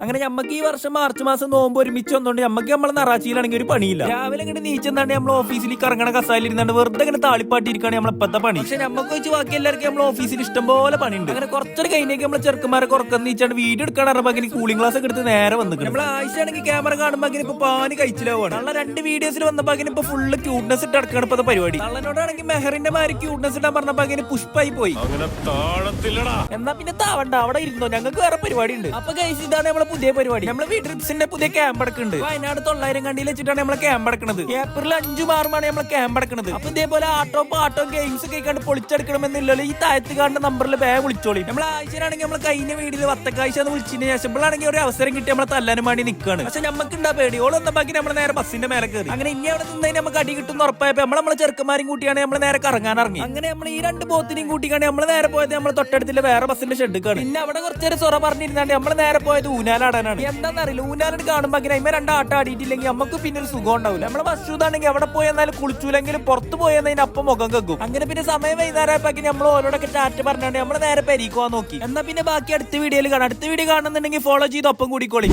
അങ്ങനെ നമുക്ക് ഈ വർഷം മാർച്ച് മാസം നോമ്പ് ഒരുമിച്ച് വന്നോണ്ട് നമുക്ക് നമ്മളെ നറാച്ചിയിലാണെങ്കിൽ ഒരു പണിയില്ല. രാവിലെ ഇങ്ങനെ നീച്ചെന്നാണ്ട് നമ്മൾ ഓഫീസിൽ കറങ്ങണ കസാലിൽ ഇരുന്നാണ്ട് വെറുതെ ഇങ്ങനെ താളിപ്പാട്ടിരിക്കാണ് നമ്മളെപ്പത്തെ പണി. പക്ഷെ നമുക്ക് വെച്ച് ബാക്കി എല്ലാവർക്കും നമ്മൾ ഓഫീസിൽ ഇഷ്ടം പോലെ പണിയുണ്ട്. അങ്ങനെ കുറച്ചൊരു കഴിഞ്ഞേക്ക് നമ്മളെ ചെറുക്കന്മാരെ കുറക്കം നീച്ചാണ്ട് വീഡിയോ എടുക്കാൻ അറിയുമ്പോൾ കൂളിംഗ് ക്ലാസ് ഒക്കെ എടുത്ത് നേരെ വന്നിട്ട് നമ്മൾ ആഴ്ചയാണെങ്കിൽ ക്യാമറ കാണുമ്പോൾ ഇപ്പൊ പാനി കഴിച്ചിലാവാണ്. നല്ല 2 വീഡിയോസിൽ വന്നപ്പോൾ അങ്ങനെ ഇപ്പൊ ഫുള്ള് ക്യൂട്ട്നെസ് ഇട്ട് അടക്കാണ് ഇപ്പൊ പരിപാടി. കള്ളനോടാണെങ്കിൽ മെഹറിന്റെ മാരി ക്യൂട്ട്നെസ് ഇടാൻ പറഞ്ഞപ്പോ അങ്ങനെ പുഷ്പായി പോയി. എന്നാ പിന്നെ താവണ്ട, അവിടെ ഇരുന്നോ, ഞങ്ങൾക്ക് വേറെ പരിപാടി ഉണ്ട്. അപ്പൊ ഗൈസ് ഇതാണ് നമ്മളെ പുതിയ പരിപാടി. നമ്മളെ വീട്രിപ്സിന്റെ പുതിയ ക്യാമ്പ് അടക്കുന്നുണ്ട്. വയനാട് 900 കണ്ടിയിൽ വെച്ചിട്ടാണ് നമ്മളെ ക്യാമ്പ് അടക്കുന്നത്. ഏപ്രിൽ 5 6 നമ്മളെ ക്യാമ്പ് അടക്കുന്നത്. അപ്പൊ ഇതേപോലെ ആട്ടോ പാട്ടോ ഗെയിംസ് ഒക്കെ കണ്ട് പൊളിച്ചെടുക്കണമെന്നില്ലല്ലോ ഈ താഴത്ത് കാണുന്ന നമ്പറിൽ വേഗം വിളിച്ചോളി. നമ്മളെ ആഴ്ചയിലാണെങ്കിൽ നമ്മളെ കഴിഞ്ഞ വീട്ടിൽ വത്തക്കാഴ്ച എന്ന് വിളിച്ചതിന് ശേഷം ഇപ്പോഴാണെങ്കിൽ ഒരു അവസരം കിട്ടി നമ്മളെ തല്ലാനും വേണ്ടി നിൽക്കുകയാണ്. പക്ഷെ നമുക്ക് ഉണ്ടാ പേടി, ഓളൊന്ന ബാക്കി നമ്മളെ നേരെ ബസ്സിന്റെ മേലെ കയറി. അങ്ങനെ ഇനി അവിടെ നിന്നതിന് നമുക്ക് അടി കിട്ടുന്ന ഉറപ്പായപ്പോ നമ്മളെ ചെറുക്കന്മാരും കൂട്ടിയാണ് നമ്മൾ നേരെ കറങ്ങാൻ ഇറങ്ങി. അങ്ങനെ നമ്മൾ ഈ 2 ബോത്തിനെയും കൂട്ടിക്കാണ് നമ്മൾ നേരെ പോയത് നമ്മളെ തൊട്ടടുത്തില്ല വേറെ ബസ്സിന്റെ ഷെഡ്ക്കാണ്. പിന്നെ അവിടെ കുറച്ചേരം സൊറ പറഞ്ഞിരുന്നാണ്ട് നമ്മൾ നേരെ പോയത് ഊനാലാടാനാണ്. എന്താണെന്നറിയില്ല, ഊനാലോട് കാണുമ്പോൾ അങ്ങനെ അതിന്മേൽ 2 ആട്ടം ആടിയിട്ടില്ലെങ്കിൽ നമുക്ക് പിന്നെ ഒരു സുഖം ഉണ്ടാവില്ല. നമ്മളെ ബസ് ഷൂതാണെങ്കിൽ അവിടെ പോയെന്നാലും കുളിച്ചൂലെങ്കിലും പുറത്ത് പോയെന്നതിന് അപ്പം മുഖം കെക്കും. അങ്ങനെ പിന്നെ സമയം വൈകുന്നേരമാക്കി നമ്മൾ ഓരോടൊക്കെ ചാറ്റ് പറഞ്ഞാണ്ട് നമ്മൾ നേരെ പെരീക്കോവാൻ നോക്കി. എന്നാ പിന്നെ ബാക്കി അടുത്ത വീഡിയോയിൽ കാണാം. അടുത്ത വീഡിയോ കാണുന്നുണ്ടെങ്കിൽ ഫോളോ ചെയ്ത് ഒപ്പം കൂടിക്കോളി.